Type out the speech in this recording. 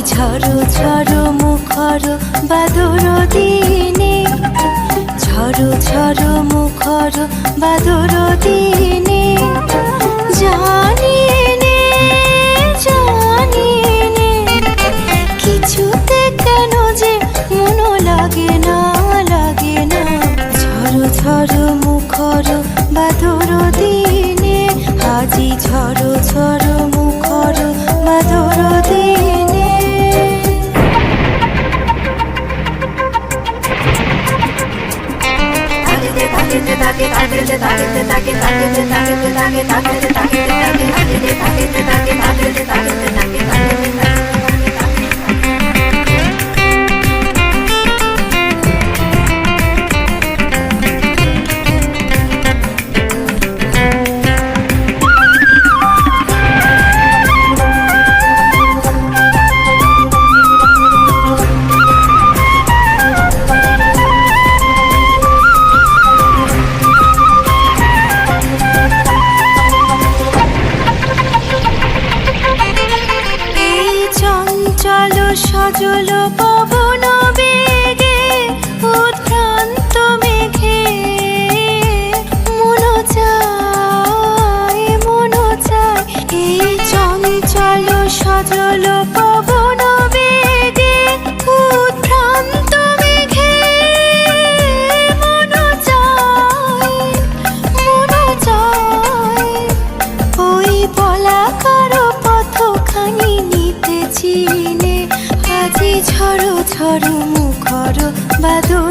ঝড়ো ঝড়ো মুখর বাদর দিনে, ঝড়ো ঝড়ো মুখর বাদর দিনে, জানি নে কিছুতে কেন যে মন লাগে না লাগে না। ঝড়ো ঝড়ো মুখর বাদর দিনে, আজি ঝড়ো ঝড়ো মুখর বাদর দিনে। সজল পবন বেগে উদ্ভ্রান্ত মেঘে, মন চায় এই চঞ্চল সজল পবন বেগে উদ্ভ্রান্ত মেঘে, মন চায় ওই বলাকার পথখানি নিতে চিনে, আজি ঝড়ো ঝড়ো মুখর বাদর